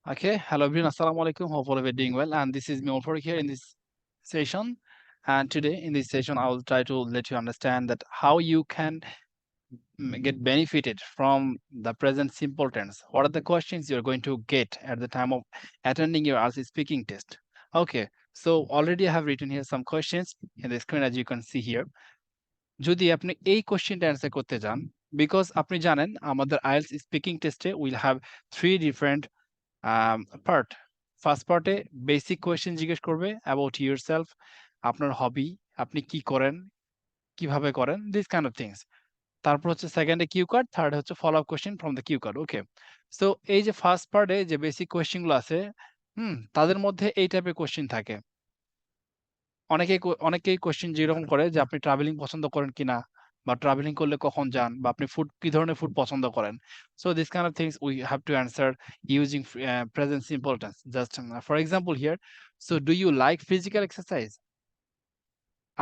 Okay, hello everyone. Assalamu alaikum. Hopefully we're doing well. And this is me Omor here in this session. And today in this session, I will try to let you understand that how you can get benefited from the present simple tense. What are the questions you're going to get at the time of attending your RC speaking test? Okay, so already I have written here some questions in the screen as you can see here. যদি আপনি এই কোশ্চেনটা answer করতে যান, because আপনি জানেন আমাদের IELTS speaking টেস্টে will have three different part. First পার্টে বেসিক কোয়েশ্চেন জিজ্ঞেস করবে অ্যাবাউট ইউর সেলফ, আপনার হবি, আপনি কি করেন, কিভাবে করেন, দিস কাইন্ড অফ থিংস। তারপর হচ্ছে সেকেন্ডে কিউ কার্ড, থার্ড হচ্ছে follow up question from the cue card. Okay, so এই যে ফার্স্ট পার্টে যে বেসিক কোয়েশ্চেনগুলো আছে, তাদের মধ্যে এই টাইপের কোয়েশ্চেন থাকে। অনেকেই কোয়েশ্চেন যেরকম করে যে আপনি ট্রাভেলিং পছন্দ করেন কিনা, বা ট্রাভেলিং করলে কখন যান, বা আপনি কি ধরনের ফুড পছন্দ করেন। So this kind of things we have to answer using present simple tense. Just for example here, so do you like physical exercise?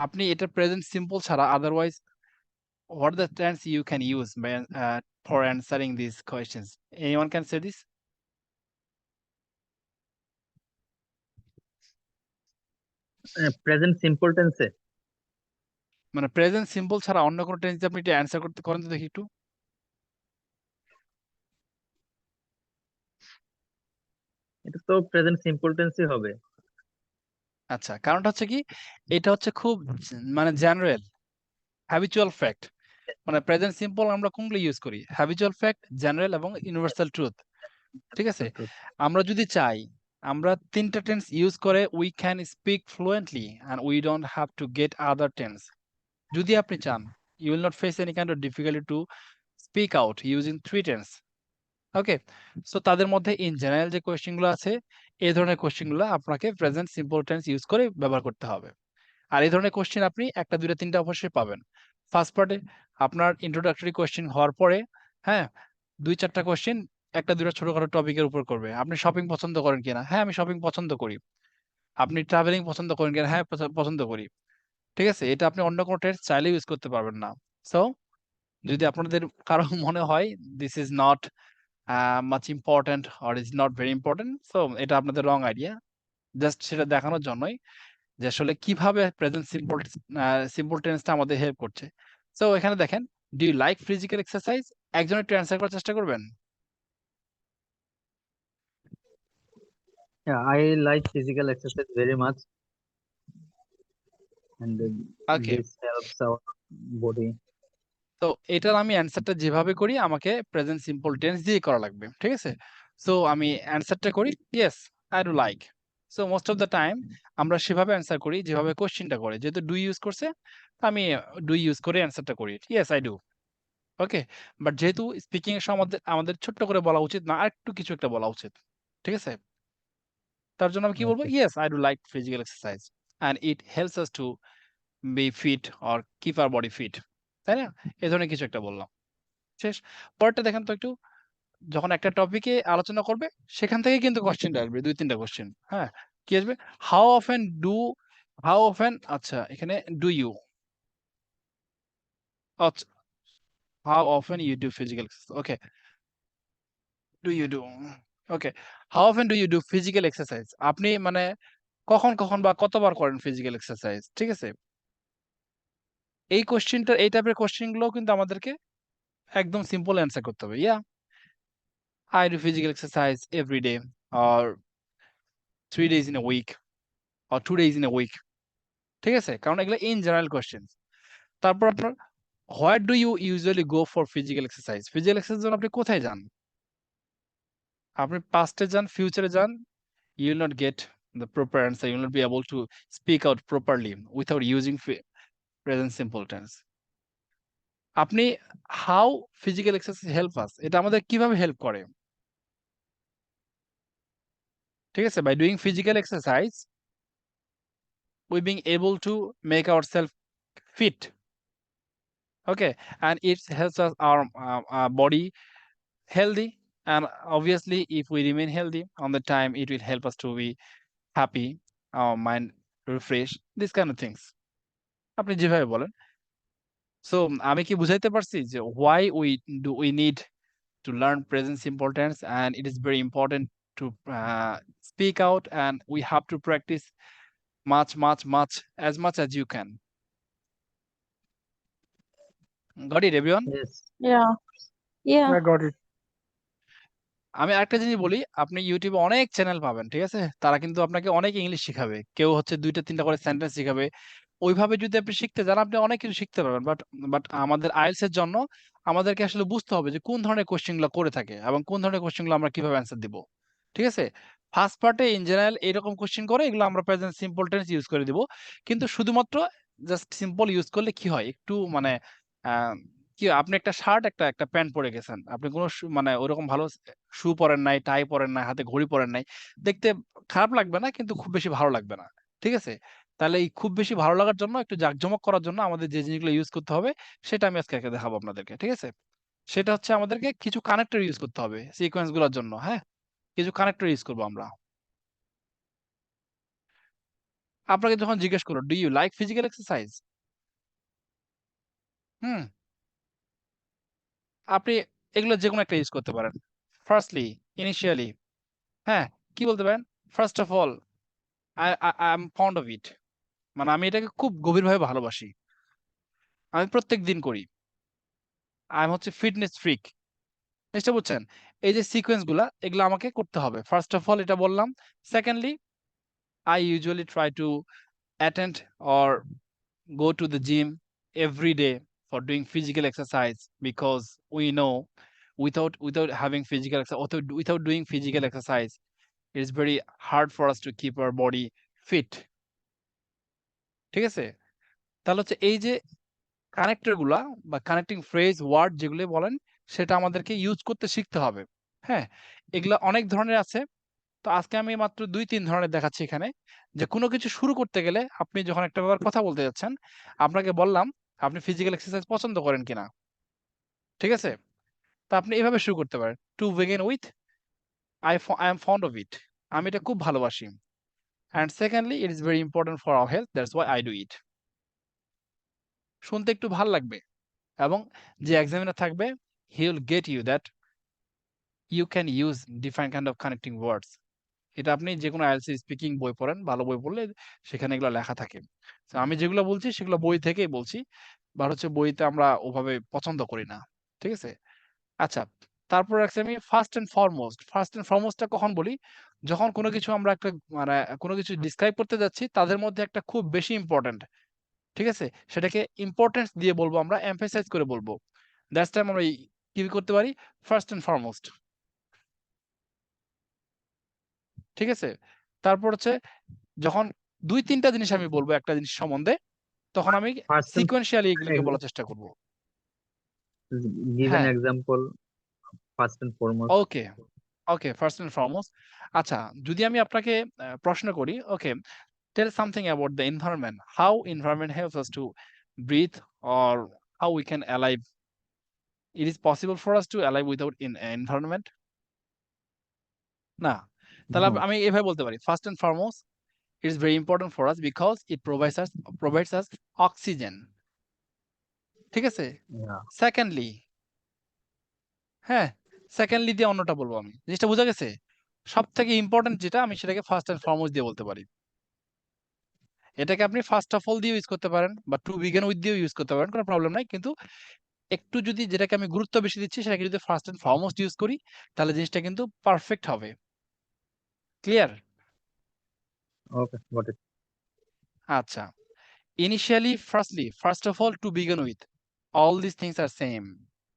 আপনি এটা প্রেজেন্ট সিম্পল ছাড়া otherwise what the tense you can use by, for answering these questions? Anyone can say this? Present simple টেন্সে মানে present simple ছাড়া অন্য কোনো tense আপনি এটা অ্যান্সার করতে করেন তো দেখি একটু। এটা তো প্রেজেন্ট সিম্পল টেন্সই হবে। আচ্ছা, কারণটা হচ্ছে কি, এটা হচ্ছে খুব মানে জেনারেল হ্যাবিচুয়াল ফ্যাক্ট। মানে প্রেজেন্ট সিম্পল আমরা কোনগুলো ইউজ করি? হ্যাবিচুয়াল ফ্যাক্ট, জেনারেল এবং ইউনিভার্সাল ট্রুথ। ঠিক আছে, আমরা যদি চাই আমরা তিনটা টেন্স ইউজ করে we can speak fluently and we don't have to get other tense. যদি আপনি চান, you will not face any kind of difficulty to speak out using three tense. Okay, so তাদের মধ্যে ইন জেনারেল যে কোয়েশ্চেনগুলো আছে, এই ধরনের কোয়েশ্চেনগুলো আপনাকে প্রেজেন্ট সিম্পল টেন্স ইউজ করে ব্যবহার করতে হবে। আর এই ধরনের কোয়েশ্চেন আপনি একটা দুইটা তিনটা অবশ্যই পাবেন। ফার্স্ট পার্টে আপনার ইন্ট্রোডাক্টরি কোয়েশ্চেন হওয়ার পরে, হ্যাঁ, দুই চারটা কোয়েশ্চেন একটা দুইটা ছোটখাটো টপিকের উপর করবে। আপনি শপিং পছন্দ করেন কিনা? হ্যাঁ, আমি শপিং পছন্দ করি। আপনি ট্রাভেলিং পছন্দ করেন কিনা? হ্যাঁ, পছন্দ করি। ঠিক আছে, এটা আপনি অন্য কোনো টেন্স চাইলে ইউজ করতে পারবেন না। সো যদি আপনাদের কারো মনে হয় this is not much important or is not very important, so এটা আপনাদের রং আইডিয়া। জাস্ট সেটা দেখানোর জন্যই যে আসলে কিভাবে প্রেজেন্ট সিম্পল সিম্পল টেন্সটা আমাদের হেল্প করছে। সো এখানে দেখেন, do you like physical exercise? একজন একটু অ্যান্সার করার চেষ্টা করবেন। I like physical exercise very much and okay, this helps our body. তো এটার আমি অ্যান্সারটা যেভাবে করি আমাকে প্রেজেন্ট সিম্পল টেন্স দিয়ে করা লাগবে। ঠিক আছে, সো আমি অ্যান্সারটা করি yes I do like. So most of the time আমরা সেভাবে অ্যান্সার করি যেভাবে কোশ্চেনটা করে। যেহেতু ডু ইউজ করছে, আমি ডু ইউজ করে অ্যান্সারটা করি, yes I do. Okay, but যেহেতু স্পিকিং এর সময় আমাদের আমাদের ছোট্ট করে বলা উচিত না, আরেকটু কিছু একটা বলা উচিত। ঠিক আছে, তার জন্য আমি কি বলবো? Okay, yes I do like physical exercise and it helps us to be fit or keep our body fit. তাই না? এ ধরনের কিছু একটা বললাম। শেষ। পরেরটা দেখেন তো একটু, যখন একটা টপিকে আলোচনা করবে সেখান থেকে কিন্তু কোশ্চেনটা আসবে, দুই তিনটা কোশ্চেন। হ্যাঁ, কি আসবে? How often do, how often, আচ্ছা এখানে ডু ইউ, আচ্ছা how often you do physical exercise. Okay, do you do, okay, how often do you do physical exercise? আপনি মানে কখন কখন বা কতবার করেন ফিজিক্যাল এক্সারসাইজ? ঠিক আছে, এই কোশ্চেনটা, এই টাইপের কোশ্চেন গুলো কিন্তু আমাদেরকে একদম সিম্পল অ্যান্সার করতে হবে। Yeah, I do physical exercise every day, or 3 days in a week, or 2 days in a week। ঠিক আছে, কারণ এগুলো ইন জেনারেল কোশ্চেন। তারপর আপনার where do you usually go for physical exercise? Physical exercise জন্য আপনি কোথায় যান? আপনি পাস্টে যান, ফিউচারে যান, you will not get the proper answer. You will not be able to speak out properly without using present simple tense. আপনি how physical exercise help us, এটা আমাদের কিভাবে হেল্প করে? ঠিক আছে, by doing physical exercise we being able to make ourselves fit. Okay, and it helps us our body healthy, and obviously if we remain healthy on the time, it will help us to be happy, our mind refresh, this kind of things, আপনি যেভাবে বলেন। So আমি কি বুঝাইতে পারছি যে why we need to learn present simple tense, and it is very important to speak out, and we have to practice much as you can. Got it, everyone? Yes. Yeah. Yeah. I got it. আমি আরেকটা জিনিস বলি, আপনি ইউটিউবে অনেক channel পাবেন, ঠিক আছে? তারা কিন্তু আপনাকে অনেক ইংলিশ শিখাবে। কেউ হচ্ছে ২টা ৩টা করে সেন্টেন্স শিখাবে। ওইভাবে যদি আপনি শিখতে যান, আপনি অনেক কিছু শিখতে পারবেন। বাট আমাদের IELTS এর জন্য আমাদেরকে আসলে বুঝতে হবে যে কোন ধরনের কোয়েশ্চেন গুলো করে থাকে এবং কোন ধরনের কোয়েশ্চেন গুলো আমরা কিভাবে অ্যান্সার দিব। ঠিক আছে? ফার্স্ট পার্টে ইন জেনারেল এরকম কোয়েশ্চেন করে এগুলো আমরা প্রেজেন্ট সিম্পল টেন্স ইউজ করে দিব। কিন্তু শুধুমাত্র জাস্ট সিম্পল ইউজ করলে কি হয়? একটু মানে আ কি হয়, আপনি একটা শার্ট একটা প্যান্ট পরে গেছেন। আপনি কোন মানে ওরকম ভালো শু পরেন নাই, টাই পরেন নাই, হাতে ঘড়ি পরেন নাই। দেখতে খারাপ লাগবে না, কিন্তু খুব বেশি ভালো লাগবে না। ঠিক আছে? তাহলে এই খুব বেশি ভালো লাগার জন্য, একটু জাঁকজমক করার জন্য আমাদের যে জিনিসগুলো ইউজ করতে হবে, সেটা আমি আজকে দেখাবো আপনাদেরকে। ঠিক আছে? সেটা হচ্ছে আমাদেরকে কিছু কানেক্টর ইউজ করতে হবে সিকোয়েন্স গুলোর জন্য, হ্যাঁ? কিছু কানেক্টর ইউজ করব আমরা। আপনাকে যখন জিজ্ঞেস করলো, "do you like physical exercise?" হুম? আপনি এগুলো যেকোনো একটা ইউজ করতে পারেন। ফার্স্টলি, ইনিশিয়ালি, হ্যাঁ? কি বলতে পারেন? First of all, I am fond of ইট। মানে আমি এটাকে খুব গভীরভাবে ভালোবাসি। আমি প্রত্যেকদিন করি। আই এম হচ্ছে ফিটনেস ফ্রিক। জিনিসটা বুঝছেন? এই যে সিকোয়েন্স গুলা, এগুলা আমাকে করতে হবে। ফার্স্ট অফ অল এটা বললাম। Secondly, I usually try to attend or go to the gym every day for doing physical exercise, because we know without having physical exercise, without doing physical exercise, it is very hard for us to keep our body fit. ঠিক আছে? তাহলে হচ্ছে এই যে connector গুলা বা connecting phrase, word যেগুলো বলেন, সেটা আমাদেরকে ইউজ করতে শিখতে হবে। হ্যাঁ? এগুলা অনেক ধরনের আছে। তো আজকে আমি মাত্র ২-৩ ধরনের দেখাচ্ছি এখানে। যে কোনো কিছু শুরু করতে গেলে আপনি যখন একটা ব্যাপার কথা বলতে যাচ্ছেন, আপনাকে বললাম আপনি ফিজিক্যাল এক্সারসাইজ পছন্দ করেন কিনা? ঠিক আছে? তো আপনি এভাবে শুরু করতে পারেন। To begin with, I am fond of it. আমি এটা খুব ভালোবাসি। And secondly, it is very important for our health. That's why I do it. শুনতে একটু ভাল লাগবে এবং যে এক্সামিনার থাকবে, he will get you that you can use different kind of connecting words. এটা আপনি যেকোনো IELTS স্পিকিং বই পড়েন, ভালো বই পড়লে সেখানে এগুলো লেখা থাকে। তো আমি যেগুলো বলছি সেগুলো বই থেকেই বলছি। বা হচ্ছে বইতে আমরা ওভাবে পছন্দ করি না। ঠিক আছে? আচ্ছা, তারপর রাখছি আমি first and foremost. First and foremost টা কখন বলি? যখন কোনো কিছু আমরা একটা মানে কোনো কিছু ডিসক্রাইব করতে যাচ্ছি, তাদের মধ্যে একটা খুব বেশি ইম্পোর্টেন্ট। ঠিক আছে? সেটাকে ইম্পোর্টেন্স দিয়ে বলবো, আমরা এমফাসাইজ করে বলবো। দ্যাটস টাইম আমরা কি করতে পারি? First and foremost. ঠিক আছে? তারপর হচ্ছে যখন ২-৩ টা জিনিস আমি বলবো একটা জিনিস সম্বন্ধে, তখন আমি First and সিকোয়েন্সিয়ালি এগুলোকে বলার চেষ্টা করব। give an হ্যাঁ, example. First and foremost. Okay, first and foremost. আচ্ছা, যদি আমি আপনাকে প্রশ্ন করি, okay, tell something about the environment. How environment helps us to breathe, or how we can alive, it is possible for us to alive without environment? না। তাহলে No. আমি এভাবে বলতে পারি, first and foremost, it is very important for us because it provides us oxygen. ঠিক আছে? Yeah. Secondly, হ্যাঁ, secondly দিয়ে অন্যটা বলবো আমি। জিনিসটা বোঝা গেছে? সবথেকে ইম্পোর্টেন্ট যেটা, আমি সেটাকে ফার্স্ট অ্যান্ড ফরমোস্ট দিয়ে বলতে পারি। এটাকে আপনি ফার্স্ট অফ অল দিয়ে ইউজ করতে পারেন বা টু বিগিন উইথ দিয়েও ইউজ করতে পারেন, কোনো প্রবলেম নাই। কিন্তু একটু যদি যেটাকে আমি গুরুত্ব বেশি দিচ্ছি, সেটাকে যদি ফার্স্ট অ্যান্ড ফরমোস্ট ইউজ করি, তাহলে জিনিসটা কিন্তু পারফেক্ট হবে। ক্লিয়ার? Okay, got it. আচ্ছা। Initially, first of all, to begin with, all these things are same.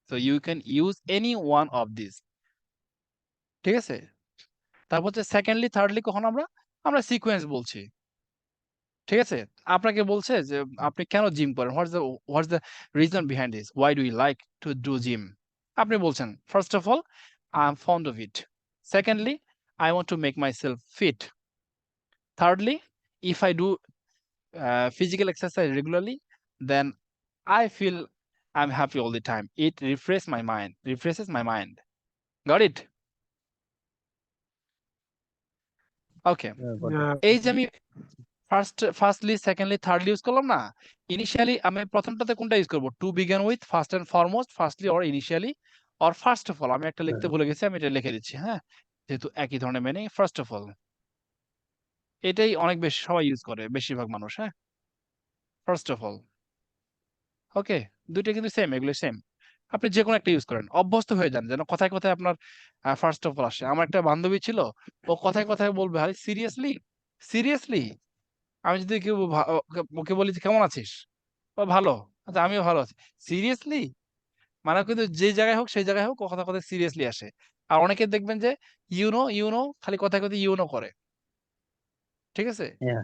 So you can use any one of these. ঠিক আছে? তারপর হচ্ছে সেকেন্ডলি, থার্ডলি কখন আমরা সিকোয়েন্স বলছি। ঠিক আছে? আপনাকে বলছে যে আপনি কেন জিম করেন? What's the reason behind this? Why do you like to do gym? আপনি বলছেন, first of all, I am fond of it. Secondly, I want to make myself fit. Thirdly, if I do physical exercise regularly, then I feel I'm happy all the time. It refreshes my mind. Got it? Okay. Yeah, got it. Yeah. এই যে আমি firstly, secondly, thirdly use করলাম না? Initially আমি প্রথমটাতে কোনটা use করব? To begin with, first and foremost, firstly or initially, or first of all. আমি একটা লিখতে ভুলে গেছি, আমি এটা লিখে দিচ্ছি, হ্যাঁ? যেহেতু একই ধরনের মিনিং, ফার্স্ট অফ অল এটাই অনেক বেশি সবাই ইউজ করে, বেশিরভাগ মানুষ। হ্যাঁ, ফার্স্ট অফ অল। ওকে, দুইটা কিন্তু সেম, এগুলো সেম। আপনি যে কোনো একটা ইউজ করেন, অভ্যস্ত হয়ে যান, যেন কথায় কথায় আপনার ফার্স্ট অফ অল আসে। আমার একটা বান্ধবী ছিল, ও কথায় কথায় বলবে, আরে সিরিয়াসলি, সিরিয়াসলি। আমি যদি কেউ ওকে বলি যে কেমন আছিস, ও ভালো। আচ্ছা, আমিও ভালো আছি। সিরিয়াসলি, মানে কিন্তু যে জায়গায় হোক সেই জায়গায় হোক ও কথা কথায় সিরিয়াসলি আসে। আর অনেকে দেখবেন যে ইউনো খালি কথায় কথায় ইউনো করে, ঠিক আছে? Yeah.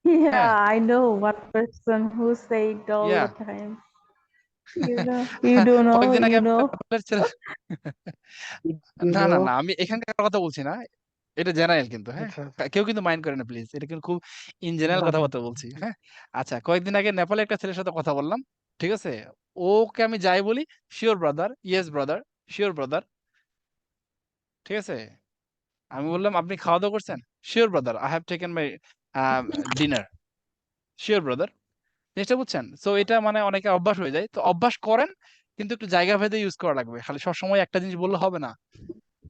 হ্যাঁ, Yeah, I know one person who say it all yeah. the time. You don't know, কয়েকদিন আগে you আমি know. নেপালের ছেলে, You না না know, না, আমি এখানকার কথা বলছি না, এটা জেনারেল কিন্তু। হ্যাঁ, আচ্ছা, কেউ কিন্তু মাইন্ড করে না প্লিজ, এটা কিন্তু খুব ইন জেনারেল না, না, কথাবার্তা বলছি। হ্যাঁ, আচ্ছা, কয়েকদিন আগে নেপালে একটা ছেলের সাথে কথা বললাম, ঠিক আছে? ওকে আমি যাই বলি, sure brother, yes brother, sure brother, ঠিক আছে? আমি বললাম, আপনি খাওয়া দাওয়া করছেন? Sure brother, I have taken my dinner, sure brother. জিনিসটা বুঝছেন? সো এটা মানে অনেকে অভ্যাস হয়ে যায়, তো অভ্যাস করেন, কিন্তু একটু জায়গা ভেদে ইউজ করা লাগবে। খালি সবসময় একটা জিনিস বললে হবে না,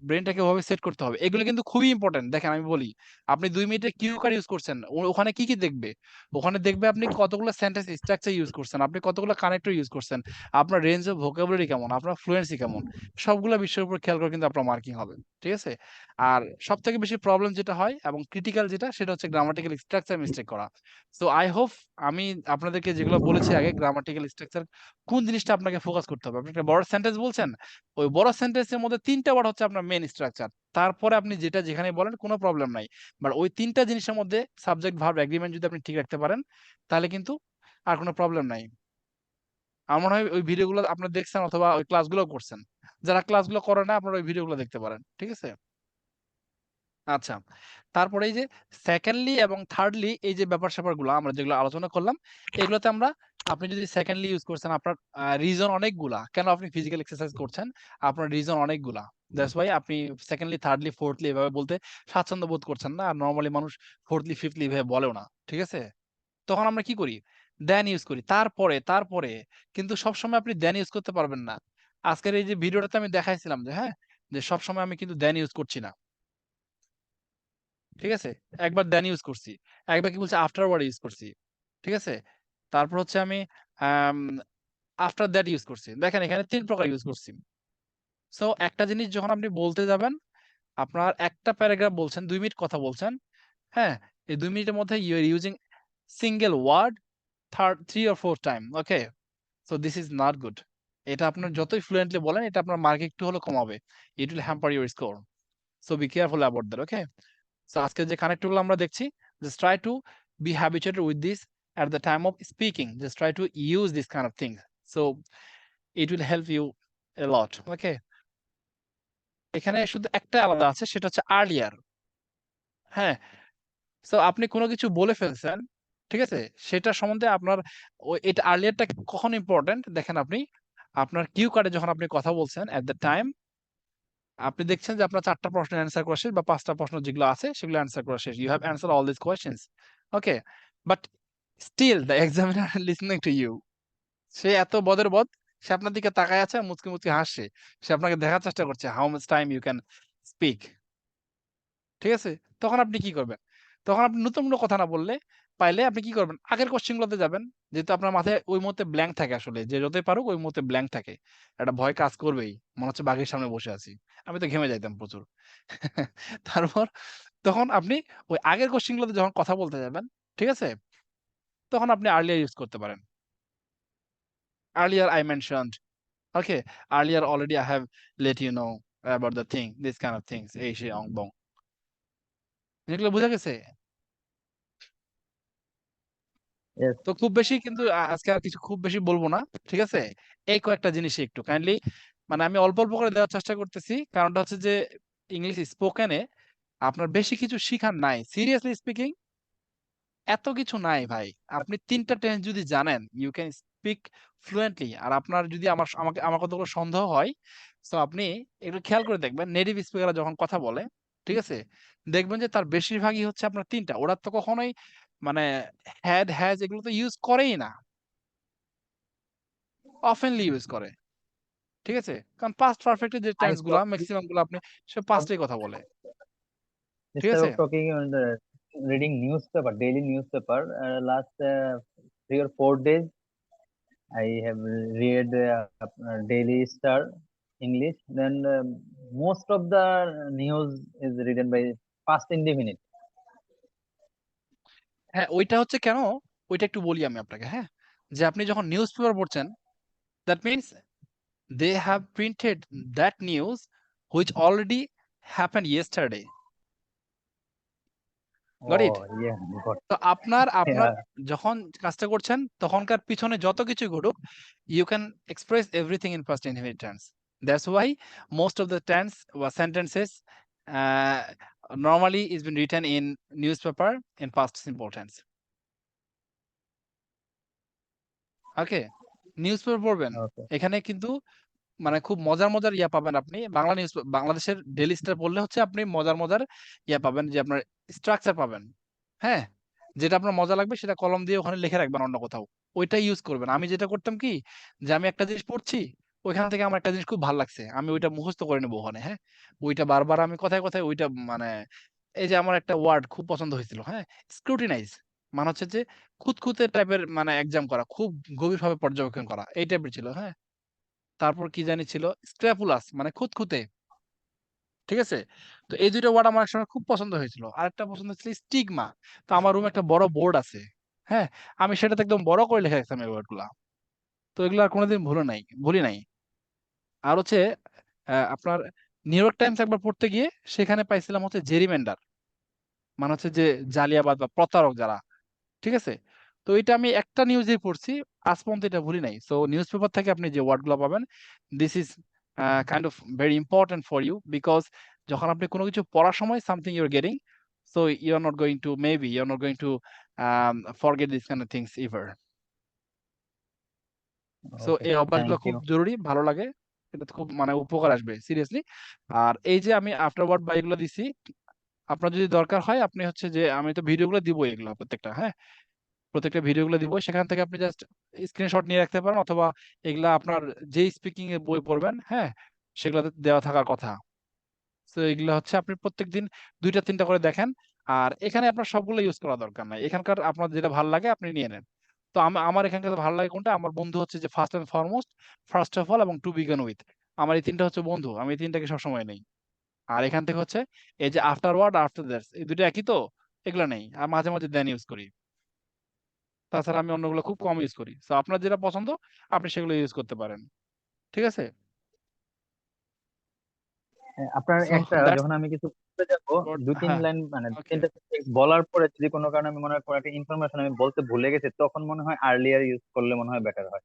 ব্রেনটাকে ওভাবে সেট করতে হবে। এগুলো কিন্তু খুবই ইম্পর্টেন্ট। দেখেন আমি বলি, আপনি ২ মিনিটের কিউ কার্ড ইউজ করছেন, ওখানে কি কি দেখবে? ওখানে দেখবে আপনি কতগুলো সেন্টেন্স স্ট্রাকচার ইউজ করছেন, আপনি কতগুলো কানেক্টর ইউজ করছেন, আপনার রেঞ্জ অফ ভোকাবুলারি কেমন, আপনার ফ্লুয়েন্সি কেমন, সবগুলো বিষয়ের উপর খেয়াল করে কিন্তু আপনার মার্কিং হবে, ঠিক আছে? আর সব থেকে বেশি প্রবলেম যেটা হয় এবং ক্রিটিক্যাল যেটা, সেটা হচ্ছে গ্রামাটিক্যাল স্ট্রাকচার মিস্টেক করা। সো আই হোপ আমি আপনাদেরকে যেগুলো বলেছি আগে, গ্রামাটিক্যাল স্ট্রাকচার, কোন জিনিসটা আপনাকে ফোকাস করতে হবে। আপনি একটা বড় সেন্টেন্স বলছেন, ওই বড় সেন্টেন্সের মধ্যে ৩টা ওয়ার্ড হচ্ছে আপনার মেইন স্ট্রাকচার। তারপরে আপনি যেটা যেখানে বলেন কোনো প্রবলেম নাই। বাট ওই ৩টা জিনিসের মধ্যে সাবজেক্ট ভার্ব এগ্রিমেন্ট যদি আপনি ঠিক রাখতে পারেন, তাহলে কিন্তু আর কোনো প্রবলেম নাই। আমার মনে হয় ওই ভিডিওগুলো আপনারা দেখছেন অথবা ওই ক্লাসগুলো করছেন। যারা ক্লাসগুলো করে না, আপনারা ওই ভিডিওগুলো দেখতে পারেন। ঠিক আছে? আচ্ছা। তারপরে এই যে সেকেন্ডলি এবং থার্ডলি, এই যে ব্যাপার-স্যাপারগুলো আমরা যেগুলো আলোচনা করলাম, এগুলোতে আপনি যদি সেকেন্ডলি ইউজ করছেন, আপনার রিজন অনেকগুলা। কেন আপনি ফিজিক্যাল এক্সারসাইজ করছেন, আপনার রিজন অনেকগুলা। দ্যাটস ওয়াই আপনি সেকেন্ডলি, থার্ডলি, ফোর্থলি এভাবে বলতে স্বাচ্ছন্দ্য বোধ করছেন না। আর নরমালি মানুষ ফোর্থলি, ফিফথলি এভাবে বলেও না। ঠিক আছে? তখন আমরা কি করি? দেন ইউজ করি। তারপরে কিন্তু সবসময় আপনি দেন ইউজ করতে পারবেন না। আজকের এই যে ভিডিওটাতে আমি দেখাইছিলাম যে, হ্যাঁ, যে সবসময় আমি কিন্তু দেন ইউজ করছি না। ঠিক আছে? একবার দেন ইউজ করছি। একবার কি বলছে, আফটার ওয়ার্ড ইউজ করছি। ঠিক আছে? তারপর হচ্ছে আমি আম আফটার দ্যাট ইউজ করছি। দেখেন এখানে ৩ প্রকার ইউজ করছি। সো একটা জিনিস যখন আপনি বলতে যাবেন, আপনার একটা প্যারাগ্রাফ বলছেন, ২ মিনিট কথা বলছেন। হ্যাঁ? এই ২ মিনিটের মধ্যে you are using single word 3 or 4 time. Okay? So this is not good. এটা আপনার যতই ফ্লুয়েন্টলি বলেন, এটা আপনার মার্ক একটু হলেও কমাবে। It will hamper your score. So be careful about that. Okay? So আজকে যে কানেক্ট গুলো আমরা দেখছি, just try to be habituated with this at the time of speaking. Just try to use this kind of things. So it will help you a lot. Okay? এখানে শুধু একটা আলাদা আছে, সেটা হচ্ছে earlier. হ্যাঁ? সো আপনি কোনো কিছু বলে ফেলছেন, ঠিক আছে? সেটা সম্বন্ধে আপনার এটা earlier টা কখন ইম্পোর্টেন্ট দেখেন আপনি, আপনার কিউ কার্ডে যখন আপনি কথা বলছেন at the time, আপনি দেখছেন যে আপনার ৪ টা প্রশ্নের অ্যান্সার করা শেষ বা ৫ টা প্রশ্ন যেগুলো আছে সেগুলো অ্যান্সার করা শেষ। You have answered all these questions. Okay? But still the examiner listening to you. সে এত বদের বদ, সে আপনার দিকে তাকায় আছে আর মুচকি, মুচকি হাসছে। সে আপনাকে দেখার চেষ্টা করছে how much time you can speak. ঠিক আছে? তখন আপনি কি করবেন? তখন আপনি নতুন কোনো কথা না বললে, পাইলে আপনি কি করবেন? আগের কোয়েশ্চেন গুলোতে যাবেন। যেহেতু আপনার মাথায় ওই মুহূর্তে ব্ল্যাংক থাকে আসলে। যে যতই পারুক ওই মুহূর্তে ব্ল্যাংক থাকে। একটা ভয় কাজ করবেই। মনে হচ্ছে বাঘের সামনে বসে আছি। আমি তো ঘেমে যাইতাম প্রচুর। তারপর তখন আপনি ওই আগের কোয়েশ্চেন গুলোতে যখন কথা বলতে যাবেন, ঠিক আছে? তখন আপনি earlier ইউজ করতে পারেন। Earlier I mentioned, okay, earlier already I have let you know about the thing, this kind of things, এই সেই অং বং। জিনিসগুলো বুঝা গেছে? yes, তো খুব বেশি কিন্তু আজকে আর কিছু খুব বেশি বলবো না। ঠিক আছে? এই কয়েকটা জিনিসই একটু কাইন্ডলি, মানে আমি অল্প, অল্প করে দেওয়ার চেষ্টা করতেছি। কারণটা হচ্ছে যে ইংলিশ স্পোকেন এ আপনার বেশি কিছু শিখার নাই। সিরিয়াসলি স্পিকিং এত কিছু নাই ভাই। আপনি ৩ টা টেন্স যদি জানেন, ইউ ক্যান স্পিক ফ্লুয়েন্টলি। আর আপনার যদি আমার কতগুলো সন্দেহ হয়, সো আপনি একটু খেয়াল করে দেখবেন নেটিভ স্পিকাররা যখন কথা বলে, ঠিক আছে? দেখবেন যে তার বেশিরভাগই হচ্ছে আপনার ৩ টা। ওরা তো কখনোই মানে হ্যাড, হ্যাজ এগুলো তো ইউজ করেই না। অফেনলি ইউজ করে। ঠিক আছে? কারণ পাস্ট পারফেক্টের যে টেন্স গুলা talk, ম্যাক্সিমাম গুলো আপনি সব পাস্টেই কথা বলে। ঠিক instead আছে? of talking on the reading newspaper, daily newspaper, last 3 or 4 days, I have read Daily Star English. Then most of the news is written by past indefinite. হ্যাঁ, ওইটা হচ্ছে কেন? ওইটা একটু বলি আমি আপনাকে, হ্যাঁ? যে আপনি যখন নিউজ পেপার পড়ছেন, that means they have printed that news which already happened yesterday. Got it? Oh yeah, got তো আপনার আপনার yeah. যখন কাজটা করছেন তখনকার পিছনে যত কিছু ঘটুক, you can express everything in past indefinite tense. That's why most of the tense or sentences uh, normally is been written in newspaper in past simple tense. Okay? News paper পড়বেন। Okay. এখানে কিন্তু মানে খুব মজার, মজার ইয়া পাবেন আপনি। Bangla news বাংলাদেশের ডেইলি স্টার পড়লে হচ্ছে আপনি মজার, মজার ইয়া পাবেন যে আপনার স্ট্রাকচার পাবেন। হ্যাঁ? যেটা আপনার মজা লাগবে সেটা কলম দিয়ে ওখানে লিখে রাখবেন অন্য কোথাও। ওইটাই ইউজ করবেন। আমি যেটা করতাম কি যে আমি একটা জিনিস পড়ছি, ওইখান থেকে আমার একটা জিনিস খুব ভাল লাগছে। আমি ওইটা মুখস্থ করে নেব ওখানে, হ্যাঁ? ওইটা বারবার আমি কথায়, কথায় ওইটা মানে এই যে আমার একটা ওয়ার্ড খুব পছন্দ হয়েছিল, হ্যাঁ? স্ক্রুটিনাইজ মানে হচ্ছে যে খুঁতখুঁতে টাইপের মানে এক্সাম করা, খুব গভীরভাবে পর্যবেক্ষণ করা। এই টাইপের ছিল, হ্যাঁ? তারপর কি জানি ছিল? স্ক্র্যাপুলাস মানে খুঁতখুঁতে। ঠিক আছে? তো এই ২ টা ওয়ার্ড আমার একসময় খুব পছন্দ হয়েছিল। আরেকটা পছন্দ ছিল স্টিগমা। তো আমার রুমে একটা বড় বোর্ড আছে। হ্যাঁ? আমি সেটাতে একদম বড় করে লিখে রাখতাম এই ওয়ার্ডগুলা। তো এগুলো আর কোনদিন ভুলি নাই। আর হচ্ছে আপনার নিউ ইয়র্ক টাইমস একবার পড়তে গিয়ে সেখানে পাইছিলাম হচ্ছে জেরিমেন্ডার। মানে হচ্ছে যে জালিয়াবাদ বা প্রতারক যারা। ঠিক আছে? তো এটা আমি একটা নিউজেই পড়ছি। আজ পর্যন্ত এটা ভুলি নাই। সো নিউজ পেপার থেকে আপনি যে ওয়ার্ড গুলা পাবেন, this is kind of very important for you because যখন আপনি কোনো কিছু পড়ার সময় something you are getting, so you are not going to maybe you are not going to forget this kind of things ever. So Okay. এই অভ্যাসগুলো Thank খুব you. জরুরি, ভালো লাগে। এটা খুব মানে উপকার আসবে সিরিয়াসলি। আর এই যে আমি আফটার ওয়ার্ড বা এগুলো দিছি, আপনার যদি দরকার হয় আপনি হচ্ছে যে আমি তো ভিডিওগুলো দিব এগুলো প্রত্যেকটা, হ্যাঁ? প্রত্যেকটা ভিডিওগুলো দিব। সেখান থেকে আপনি জাস্ট স্ক্রিনশট নিয়ে রাখতে পারেন অথবা এগুলা আপনার যেই স্পিকিং এর বই পড়বেন, হ্যাঁ? সেগুলাতে দেওয়া থাকার কথা। সো এগুলা হচ্ছে আপনি প্রত্যেকদিন ২ টা ৩ টা করে দেখেন। আর এখানে আপনার সবগুলো ইউজ করা দরকার নাই। এখানকার আপনার যেটা ভাল লাগে আপনি নিয়ে নেন। তো আমার এখানকার ভালো লাগে কোনটা? আমার বন্ধু হচ্ছে যে first and foremost, first of all এবং টু বিগিন উইথ। আমার এই ৩ টা হচ্ছে বন্ধু। আমি এই ৩ টাকে সবসময় নেই। আর এখান থেকে হচ্ছে এই যে আফটার ওয়ার্ড, আফটার দ্যাটস এই ২ টা একই তো? এগুলা নেই। আর মাঝে, মাঝে দেন ইউজ করি। তাছাড়া আমি অন্যগুলো খুব কম ইউজ করি। সো আপনার যেটা পছন্দ আপনি সেগুলো ইউজ করতে পারেন। ঠিক আছে? আপনার সো একটা দ্যাটস যখন আমি কিছু বলতে যাব, হোয়াট ২-৩ হ্যাঁ, লাইন মানে ওকে। ৩টা সেন্টেন্স বলার পরে যদি কোনো কারণে আমি মনে হয় কোনো একটা ইনফরমেশন আমি বলতে ভুলে গেছি, তখন মনে হয় আর্লিয়ার ইউজ করলে মনে হয় বেটার হয়।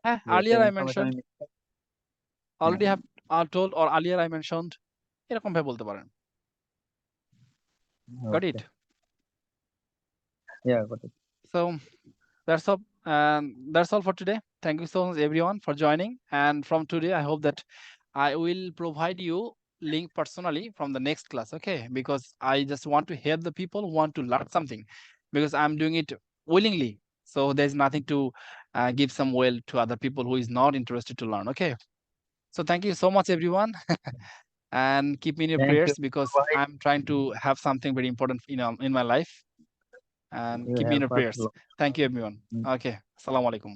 হ্যাঁ, যে একটা earlier I ইনফরমেশন mentioned, আমি হ্যাঁ, already have told or earlier I mentioned এরকম ভাবে বলতে পারেন। Got okay, it? Yeah got it. So that's all for today. Thank you so much everyone for joining. And from today, I hope that I will provide you link personally from the next class, okay? Because I just want to help the people who want to learn something because I'm doing it willingly. So there's nothing to give some will to other people who is not interested to learn, okay? So thank you so much everyone. And keep me in your thank you prayers because ভাই, I'm trying to have something very important in my life. And you keep me in help your us. prayers. Thank you, everyone. Okay. Assalamu alaikum.